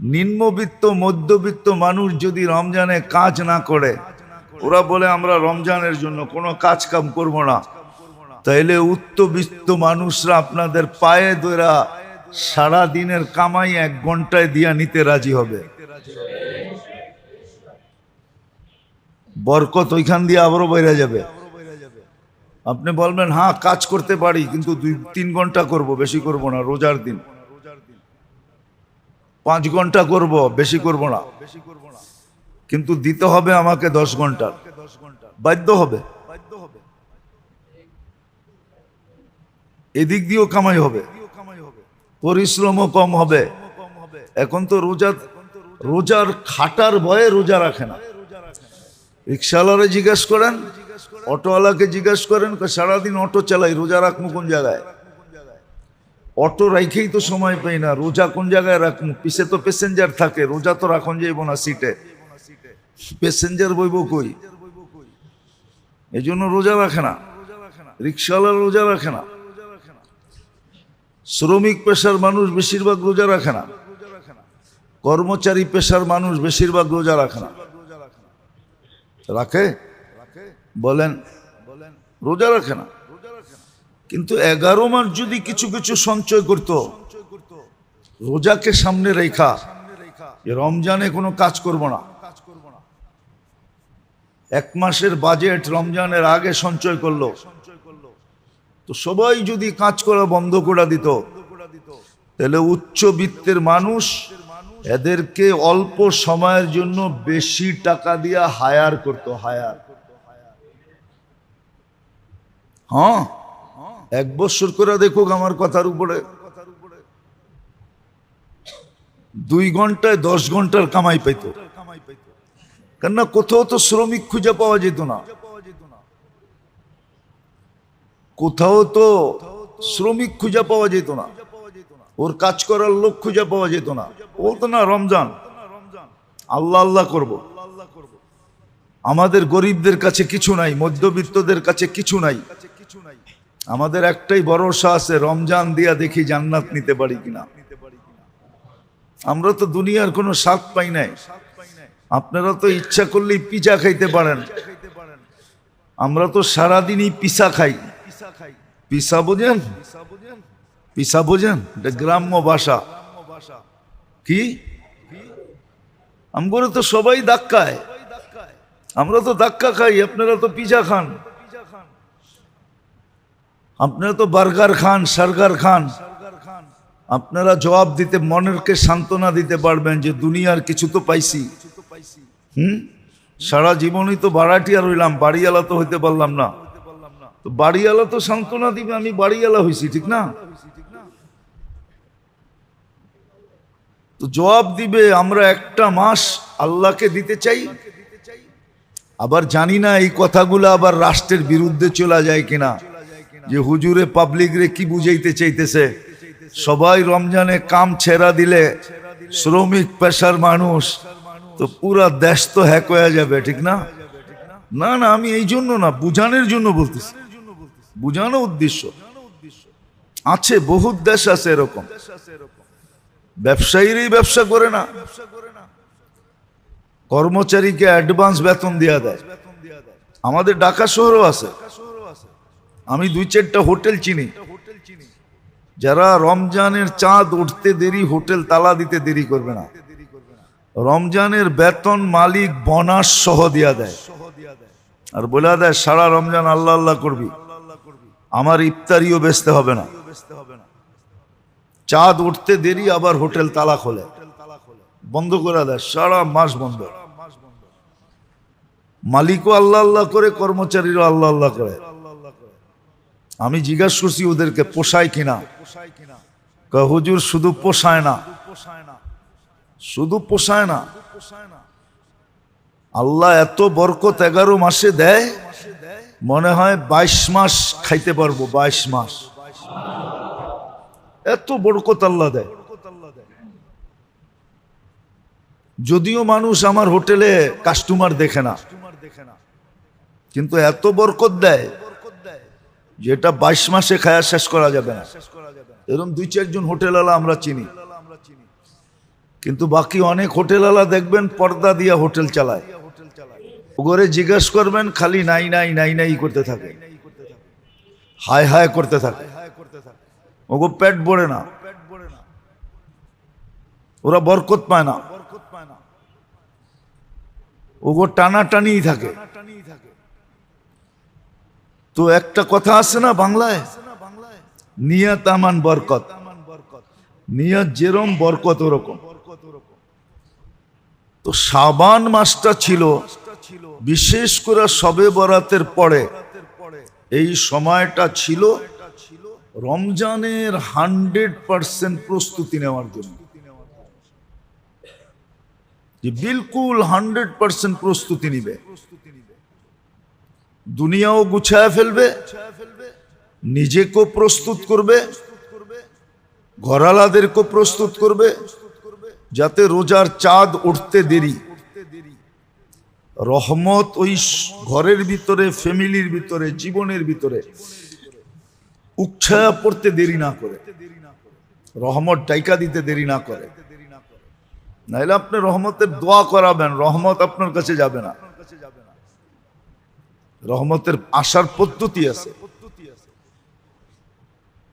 নিম্নবিত্ত মধ্যবিত্ত মানুষ যদি রমজানে কাজ না করে, ওরা বলে আমরা রমজানের জন্য কোনো কাজ কাম করব না, তাইলে উচ্চবিত্ত মানুষরা আপনাদের পায়ে ধরা সারা দিনের কামাই 1 ঘন্টায় দিয়া নিতে রাজি হবে। বরকত ওইখান দিয়ে আবারও বেড়ে যাবে। আপনি বলবেন হ্যাঁ কাজ করতে পারি, কিন্তু 2-3 ঘন্টা করব, বেশি করব না। রোজার দিন 5 ঘন্টা করব, বেশি করব না, কিন্তু দিতে হবে আমাকে 10 ঘন্টা, বাধ্য হবে। এদিক দিয়েও কামাই হবে, পরিশ্রমও কম হবে। এখন তো রোজার খাটার ভয়ে রোজা রাখে না। রিক্সাওয়ালারে জিজ্ঞেস করেন, অটোওয়ালাকে জিজ্ঞেস করেন, সারাদিন অটো চালাই, রোজা রাখবো কোন জায়গায়? অটো রাখেই তো সময় পাই না, রোজা কোন জায়গায় রাখবো? পিছে তো প্যাসেঞ্জার থাকে, রোজা তো রাখন যাইব না সিটে, প্যাসেঞ্জার বইব কই? এই জন্য রোজা রাখে না, রিক্সাওয়ালা রোজা রাখে না, শ্রমিক পেশার মানুষ বেশিরভাগ রোজা রাখে না, কর্মচারী পেশার মানুষ বেশিরভাগ রোজা রাখে না। রাখে? বলেন রোজা রাখে না। কিন্তু 11 মাস যদি কিছু কিছু সঞ্চয় করত, রোজাকে সামনে রেখা, রমজানে কোনো কাজ করব না, 1 মাসের বাজেট রমজানের আগে সঞ্চয় করলো, তো সবাই যদি কাজ করা বন্ধ করে দিত, তাহলে উচ্চবিত্তের মানুষ এদেরকে অল্প সময়ের জন্য বেশি টাকা দিয়ে হায়ার করতো, হায়ার। হ্যাঁ, 1 বছর করে দেখুক আমার কথার উপরে, 2 ঘন্টায় 10 ঘন্টার কামাই পাইত। কেননা কোথাও তো শ্রমিক খুঁজে পাওয়া যেত না, কোথাও তো শ্রমিক খুঁজে পাওয়া যেত না, ওর কাজ করার লোক খুঁজে পাওয়া যেত না। বলতো না রমজান আল্লাহ আল্লাহ করব। আমাদের গরিবদের কাছে কিছু নাই, মধ্যবিত্তদের কাছে কিছু নাই, আমাদের একটাই ভরসা আছে, রমজান দিয়া দেখি জান্নাত নিতে পারি কিনা। আমরা তো দুনিয়ার কোনো স্বাদ পাই নাই। আপনারা তো ইচ্ছা করলেই পিজা খাইতে পারেন, আমরা তো সারাদিনই পিসা খাই। পিসা বোঝেন? পিসা বোঝেন? এটা গ্রাম্য ভাষা। কি আমরা তো সবাই ধাক্কায়, আমরা তো ধাক্কা খাই, আপনারা তো পিজা খান, আপনারা তো বার্গার খান, সার্গার খান। আপনারা জবাব দিতে, মনেরকে সান্ত্বনা দিতে পারবেন যে দুনিয়ার কিছু তো পাইছি। সারা জীবনই তো ভাড়াটিয়া রইলাম, বাড়িওয়ালা তো হইতে পারলাম না। তো বাড়িওয়ালা তো সান্ত্বনা দিবে আমি বাড়িওয়ালা হইছি, ঠিক না? তো জবাব দিবে আমরা একটা মাস আল্লাহকে দিতে চাই। আবার জানি না এই কথাগুলো আবার রাষ্ট্রের বিরুদ্ধে চলে যায় কিনা, যে হুজুরে পাবলিক রে কি বুঝাইতে চাইতেছে, সবাই রমজানে কাম ছেড়া দিলে শ্রমিক পেশার মানুষ তো পুরা দেশ তো হ্যাক হয়ে যাবে, ঠিক না? না না, আমি এই জন্য না, বুঝানোর জন্য বলতেছি, বুঝানো উদ্দেশ্য আছে। বহুত দেশ আছে এরকম, ব্যবসায়ীরাই ব্যবসা করে না, কর্মচারীকে অ্যাডভান্স বেতন দেয়া দেয়। আমাদের ঢাকা শহরও আছে, আমি 2-4টা হোটেল চিনি, যারা রমজানের চাঁদ উঠতে দেরি হোটেল তালা দিতে দেরি করবে না, রমজানের বেতন মালিক বোনাস সহ দিয়া দেয়, আর বলে দেয় সারা রমজান আল্লাহ আল্লাহ করবি, আমার ইফতারিও বেচতে হবে না। চাঁদ উঠতে দেরি আবার হোটেল তালা খোলে, বন্ধ করে দেয়, সারা মাস বন্ধ। মালিকও আল্লাহ আল্লাহ করে, কর্মচারীরও আল্লাহ আল্লাহ করে। আমি জিজ্ঞাসা করছি ওদেরকে পোষায় কিনা, হুজুর শুধু পোষায় না, শুধু পোষায় না, আল্লাহ এত বরকত 11 মাসে দেয়, মনে হয় 22 মাস খাইতে পারবো, 22 মাস এত বরকত আল্লাহ দেয়। যদিও মানুষ আমার হোটেলে কাস্টমার দেখে না, কিন্তু এত বরকত দেয় যেটা 22 মাসে খায়া শেষ করা যাবে না। এরকম 2-4 জন হোটেলওয়ালা আমরা চিনি, কিন্তু বাকি অনেক হোটেলওয়ালা দেখবেন পর্দা দিয়া হোটেল চালায়, ওগরে জিজ্ঞেস করবেন খালি নাই নাই নাই নাই করতে থাকে, হায় হায় করতে থাকে, ওগো পেট ভরে না, ওরা বরকত পায় না, ওগো টানাটানি থাকে। তো একটা কথা আছে না বাংলায়, নিয়ত আমান বরকত, নিয়ত যেরকম বরকত ওরকম। তো শাবান মাসটা ছিল, বিশেষ করে শবে বরাতের পরে এই সময়টা ছিল রমজানের 100% প্রস্তুতি নেওয়ার জন্য, যে বিলকুল 100% প্রস্তুতি নিবে, দুনিয়াও গুছায় ফেলবে, নিজেকেও প্রস্তুত করবে, ঘরালাদেরকেও প্রস্তুত করবে, যাতে রোজার চাঁদ উঠতে দেরি রহমত ওই ঘরের ভিতরে, ফ্যামিলির ভিতরে, জীবনের ভিতরে উচ্ছায়া পড়তে দেরি না করে, রহমত ডাইকা দিতে দেরি না করে। নাইলে আপনি রহমতের দোয়া করাবেন, রহমত আপনার কাছে যাবে না। রহমতের আসার পদ্ধতি আছে,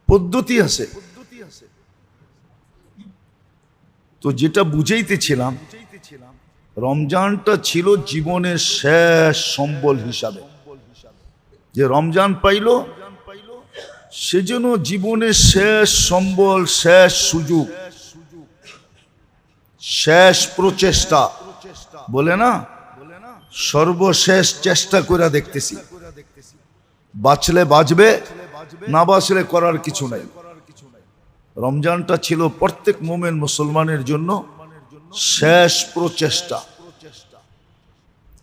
পদ্ধতি আছে। তো যেটা বুঝাইতেছিলাম, রমজানটা ছিল জীবনের শেষ সম্বল হিসাবে, যে রমজান পাইল সেজন্য জীবনের শেষ সম্বল, শেষ সুযোগ, শেষ প্রচেষ্টা বলে না, সর্বশেষ চেষ্টা করে দেখতেছি, বাঁচলে বাঁচবে, না বাঁচলে করার কিছু নাই। রমজানটা ছিল প্রত্যেক মুমিন মুসলমানের জন্য শেষ প্রচেষ্টা,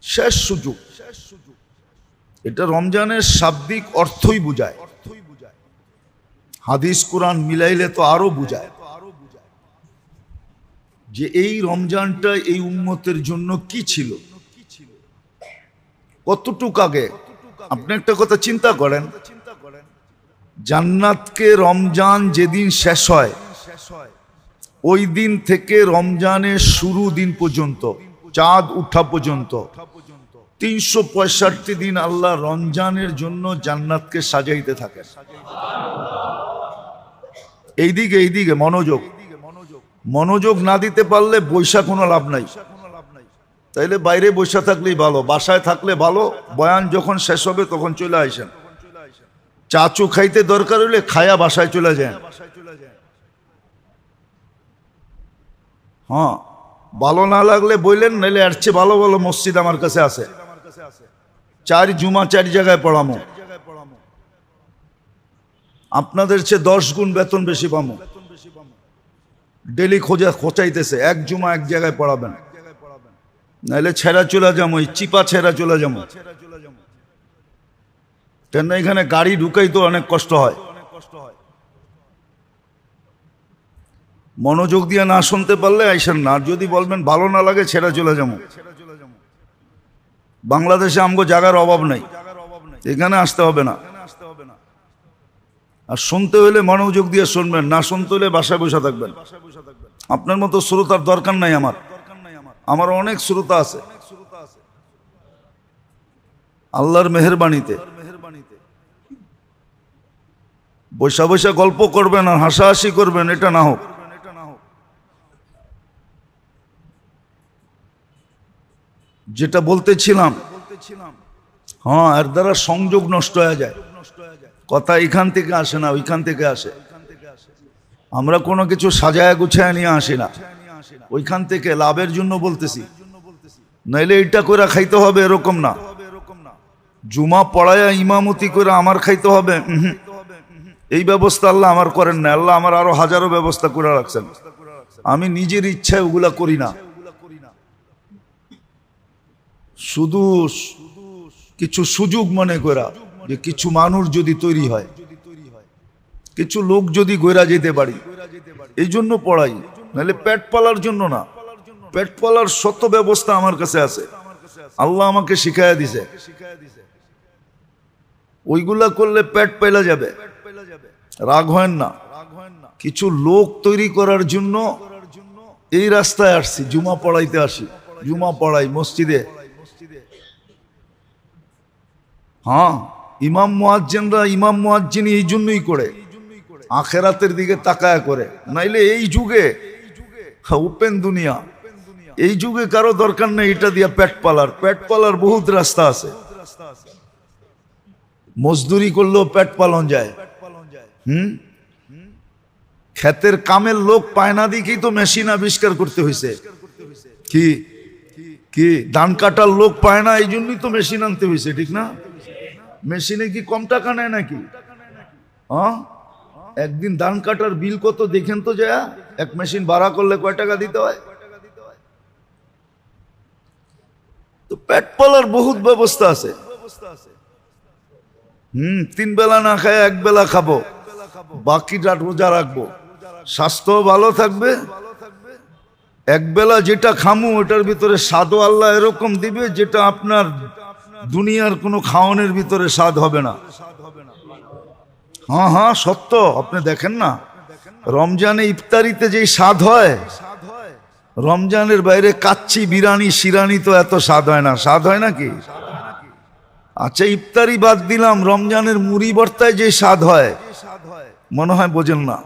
শেষ সুযোগ। এটা রমজানের শাব্দিক অর্থই বুঝায়, হাদিস কোরআন মিলাইলে তো আরো বুঝায় যে এই রমজানটা এই উম্মতের জন্য কি ছিল, কতটুক আগে। আপনি একটা কথা চিন্তা করেন, জান্নাতকে রমজান যেদিন শেষ হয় ওই দিন থেকে রমজানের শুরু দিন পর্যন্ত, চাঁদ উঠা পর্যন্ত 365 দিন আল্লাহ রমজানের জন্য জান্নাতকে সাজাইতে থাকেন। এইদিকে মনোযোগ, মনোযোগ না দিতে পারলে বৈশা কোনো লাভ নাই। তাইলে বাইরে বৈশা থাকলেই ভালো, বাসায় থাকলে ভালো। বয়ান যখন শেষ হবে তখন চলে আসেন, চাচু খাইতে দরকার হলে খায়া বাসায় চলে যায়। হ্যাঁ, ভালো না লাগলে বললেন, নাইলে এর চেয়ে ভালো ভালো মসজিদ আমার কাছে আছে, 4 জুমা 4 জায়গায় পড়ামো, আপনাদের চেয়ে 10 গুণ বেতন বেশি পামো। ডেলি খোঁচাইতেছে, 1 জুমা 1 জায়গায় পড়াবেন, নাইলে ছেড়া চলে যাবো, চিপা ছেড়া চলে যাবো। কেন এখানে গাড়ি ঢুকাই তো অনেক কষ্ট হয়। মনোযোগ দিয়ে না শুনতে পারলে আইসেন না, আর যদি বলবেন ভালো না লাগে ছেড়া চলে যাবো। বাংলাদেশে আমগো জায়গার অভাব নাই, এখানে আসতে হবে না। আর শুনতে হলে মনোযোগ দিয়ে শুনবেন, না শুনতে হলে বাসায় বসে থাকবেন। আপনার মতো শ্রোতার দরকার নাই আমার অনেক শ্রোতা আছে আল্লাহর মেহেরবানিতে। বৈশা বৈশা গল্প করবেন আর হাসাহাসি করবেন, এটা না হোক। যেটা বলতেছিলাম, হ্যাঁ, এর দ্বারা সংযোগ নষ্ট হয়ে যায়। কথা এখান থেকে আসে না, ওইখান থেকে আসে। আমরা কোনো কিছু সাজায় গুছায় নিয়ে আসি না, ওইখান থেকে লাভের জন্য বলতেছি। নাইলে এইটা করে খাইতে হবে এরকম না, জুমা পড়ায়া ইমামতি করে আমার খাইতে হবে, এই ব্যবস্থা আল্লাহ আমার করেন না। আল্লাহ আমার আরো হাজারো ব্যবস্থা করে রাখছেন, আমি নিজের ইচ্ছায় ওগুলা করি না। শুধু কিছু সুযোগ মনে করা, যে কিছু মানুষ যদি তৈরি হয়, কিছু লোক যদি গইরা যেতে পারি, এই জন্য পড়াই। নাহলে পেট পালার জন্য না, পেট পালার শত ব্যবস্থা আমার কাছে আছে, আল্লাহ আমাকে শিখাইয়া দিছে। ওইগুলা করলে পেট পেলা যাবে, রাগ হয় না। কিছু লোক তৈরি করার জন্য এই রাস্তায় আসছি, জুমা পড়াইতে আসি, জুমা পড়াই মসজিদে। হ্যাঁ, ইমাম মুয়াজ্জিনরা ইমাম মুয়াজ্জিন এই জন্যই করে, আখেরাতের দিকে তাকায়া করে। নাইলে এই যুগে ওপেন দুনিয়া, এই যুগে কারো দরকার নেই এটা দিয়া পেট পালার বহুত রাস্তা আছে। মজদুরি করলেও পেট পালন যায়। ক্ষেতের কামের লোক পায় না দিকেই তো মেশিন আবিষ্কার করতে হয়েছে। কি কি ধান কাটার লোক পায় না, এই জন্যই তো মেশিন আনতে হয়েছে, ঠিক না? মেশিনে কি কম টাকা নেয় নাকি? হ্যাঁ, একদিন ধান কাটার বিল কত দেখেন তো, যা এক মেশিন ভাড়া করলে কয় টাকা দিতে হয়? তো পেট পালার বহুত ব্যবস্থা আছে। 3 বেলা না খায় 1 বেলা খাবো, বাকিটা রোজা রাখবো, স্বাস্থ্য ভালো থাকবে। 1 বেলা যেটা খামু ওটার ভিতরে স্বাদও আল্লাহ এরকম দিবে যেটা আপনার দুনিয়ার কোনো খাওয়ানোর ভিতরে স্বাদ হবে না। হ্যাঁ হ্যাঁ সত্য, আপনি দেখেন না রমজানে ইফতারিতে যেই স্বাদ হয়, রমজানের বাইরে কাচ্চি বিরিয়ানি শিরানি তো এত স্বাদ হয় না। স্বাদ হয় নাকি? আচ্ছা ইফতারি বাদ দিলাম, রমজানের মুড়ি ভর্তায় যে স্বাদ হয় মনে হয় বোঝেন না।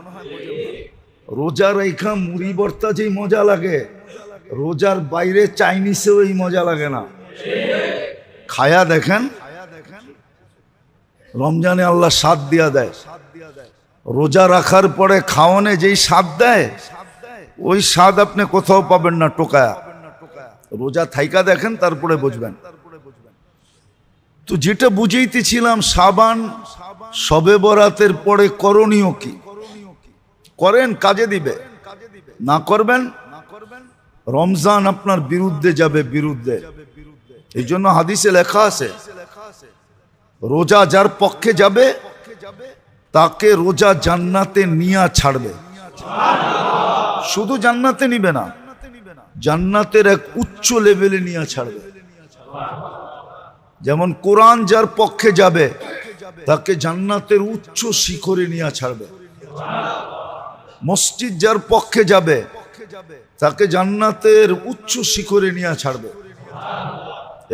রোজার রেখা মুড়ি ভর্তা যেই মজা লাগে, রোজার বাইরে চাইনিজেও এই মজা লাগে না। খায়া দেখেন, রমজানে আল্লাহ স্বাদ দিয়া দেয়, রোজা রাখার পরে খাওয়ানে যেই স্বাদ দেয় ওই স্বাদ আপনি কোথাও পাবেন না টোকায়া। রোজা থাইকা দেখেন, তারপরে বুঝবেন। তো যেটা বুঝাইতেছিলাম, সাবান শবে বরাতের পরে করণীয় কি? করেন, কাজে দিবে। না করবেন, রমজান আপনার বিরুদ্ধে যাবে, বিরুদ্ধে। এই জন্য হাদিসে লেখা আছে, রোজা যার পক্ষে যাবে তাকে রোজা জান্নাতে নিয়া ছাড়বে। শুধু জান্নাতে নিবে না, জান্নাতের এক উচ্চ লেভেলে নিয়ে ছাড়বে। যেমন কোরআন যার পক্ষে যাবে তাকে জান্নাতের উচ্চ শিখরে নিয়ে ছাড়বে। মসজিদ যার পক্ষে যাবে তাকে জান্নাতের উচ্চ শিখরে নিয়ে ছাড়বে।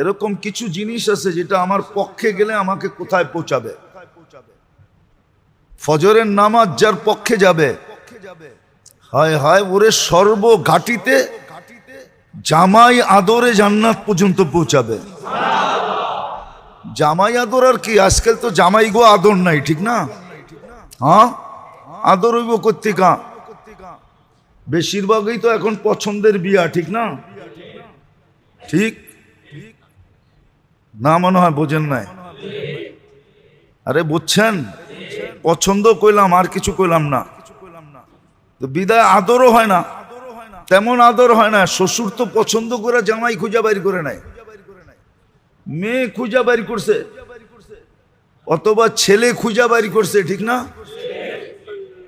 এরকম কিছু জিনিস আছে যেটা আমার পক্ষে গেলে আমাকে কোথায় পৌঁছাবে। ফজরের নামাজ যার পক্ষে যাবে, হায় হায় ওরে সর্বঘাটিতে জামাই আদরে জান্নাত পর্যন্ত পৌঁছাবে। জামাই আদর আর কি, আজকাল তো জামাই গো আদর নাই, ঠিক না? হ্যাঁ, আদর হইব কর্তিকা, বেশিরভাগই তো এখন পছন্দের বিয়া, ঠিক না? ঠিক না মনে হয়, বোঝেন নাই? আরে বুঝছেন, পছন্দ কইলাম আর কিছু কইলাম না, তো বিদায় আদরও হয় না, তেমন আদর হয় না। শ্বশুর তো পছন্দ করে জামাই খুঁজা বাইর করে নাই, মেয়ে খুঁজা বাইর করছে, অথবা ছেলে খুঁজা বাইর করছে, ঠিক না?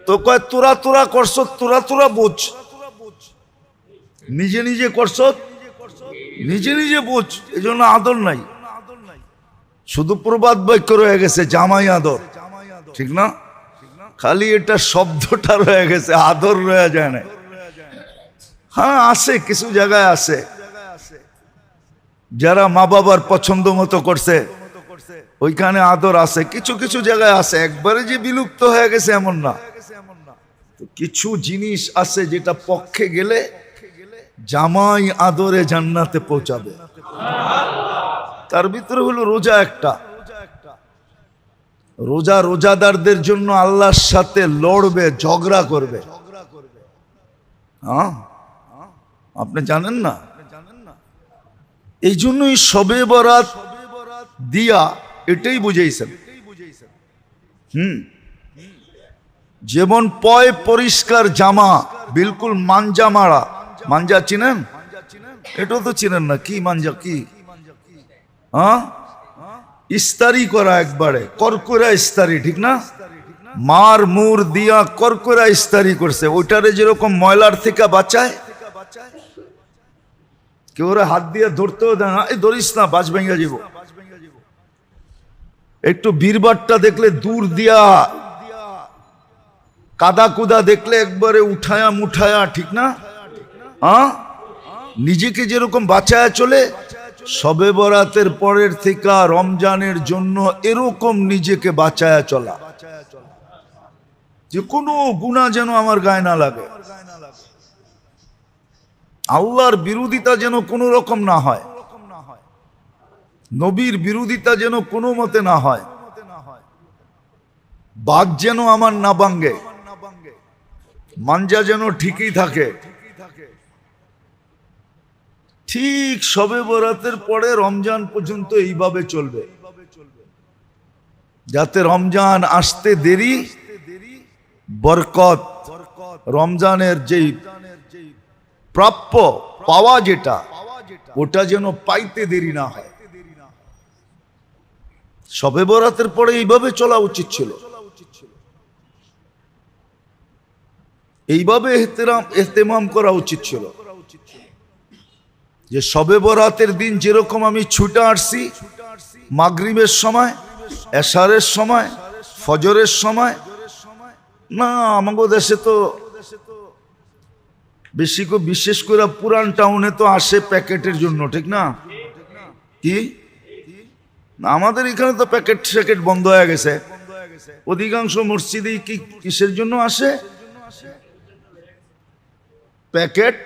তো কয় তোরা তোরা করছ, তোরা তোরা বোঝ, নিজে নিজে করছ, নিজে নিজে বোঝ। এই জন্য আদর নাই, শুধু প্রবাদ বাক্য রয়ে গেছে জামাই আদর, ঠিক না? খালি এটা শব্দটা রয়ে গেছে, আদর রয়ে যায় না। হ্যাঁ আছে, কিছু জায়গায় আছে যারা মা বাবার পছন্দ মতো করছে, ওইখানে আদর আছে। কিছু কিছু জায়গায় আছে, একবারে যে বিলুপ্ত হয়ে গেছে এমন না। কিছু জিনিস আছে যেটা পক্ষে গেলে জামাই আদরে জান্নাতে পৌঁছাবে। তার ভিতরে হলো রোজা একটা। রোজা রোজাদারদের জন্য আল্লাহর সাথে লড়বে, ঝগড়া করবে। হ্যাঁ, আপনি জানেন না? এই জন্যই শবে বরাত দিয়া এটাই বুঝাইছেন। যেমন পয় পরিষ্কার জামা, বিলকুল মাঞ্জা মারা। মাঞ্জা চিনেন? এটাও তো চিনেন না। কি মাঞ্জা? কি? হ্যাঁ, ইস্তারি করা, একবারে করকরা ইস্তারি, ঠিক না? মার মুর দিয়া করকরা ইস্তারি করছে। ওইটারে যেরকম ময়লার থেকে বাঁচায়, কেউ হাত দিয়ে ধরতেও দেয় না, এই ধরিস না বাজ ভেঙে যাব। একটু বীরবারটা দেখলে দূর দিয়া, কাদা কুদা দেখলে একবারে উঠায়া মুঠায়া, ঠিক না? নিজেকে যেরকম বাঁচায় চলে, শবে বরাতের পরের থেকে রমজানের জন্য এরকম নিজেকে বাঁচায়া চলা, যে কোনো গুনাহ যেন আমার গায়ে না লাগে, আল্লাহর বিরোধিতা যেন কোনো রকম না হয়, নবীর বিরোধিতা যেন কোনো মতে না হয়, বাঘ যেন আমার না ভাঙ্গে, মাঞ্জা যেন ঠিকই থাকে। ঠিক শবে বরাতের পরে রমজান পর্যন্ত এইভাবে চলবে, যাতে রমজান আসতে দেরি, বরকত, রমজানের যেই প্রাপ্য পাওয়া যেটা, ওটা যেন পাইতে দেরি না হয়। শবে বরাতের পরে এইভাবে চলা উচিত ছিল, এইভাবে ইহতেমাম করা উচিত ছিল, যে শবে বরাতের দিন যেরকম আমি ছুটে আসছি মাগরিবের সময়, এশারের সময়, ফজরের সময়। না, আমাদের দেশে তো বেশি করে, বিশেষ করে পুরান টাউনে তো আসে প্যাকেটের জন্য, ঠিক না? কি আমাদের এখানে তো প্যাকেট স্যাকেট বন্ধ হয়ে গেছে, অধিকাংশ মসজিদে কি কিসের জন্য আসে? প্যাকেট।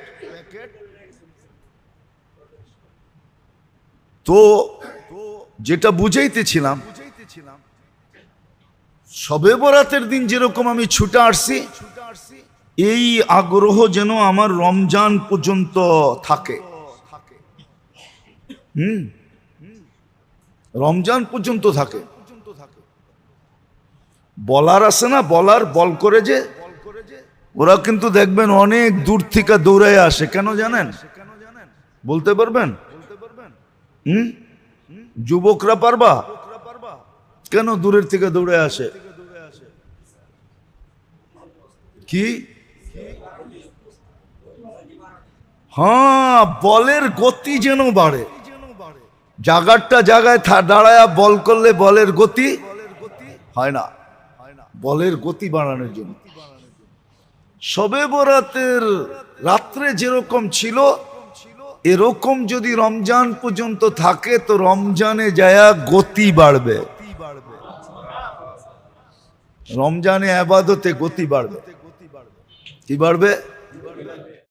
তো যেটা বুঝাইতেছিলাম, শবে বরাতের দিন যেরকম আমি ছুটে আসছি, এই আগ্রহ যেন আমার রমজান পর্যন্ত থাকে। রমজান পর্যন্ত থাকে। বলার আছে না, বলার বল করে যে, ওরা কিন্তু দেখবেন অনেক দূর থেকে দৌড়ায় আসে। কেন জানেন? বলতে পারবেন? যুবকরা পারবা? কেন দূরের থেকে দৌড়ে আসে? কি? হ্যাঁ, বলের গতি যেন বাড়ে। জায়গাটা জায়গায় দাঁড়ায়া বল করলে বলের গতি হয় না, বলের গতি বাড়ানোর জন্য শবে বরাতের রাত্রে যেরকম ছিল, এরকম যদি রমজান পর্যন্ত থাকে তো রমজানে যায়া গতি বাড়বে, রমজানে ইবাদতে গতি বাড়বে। কি বাড়বে?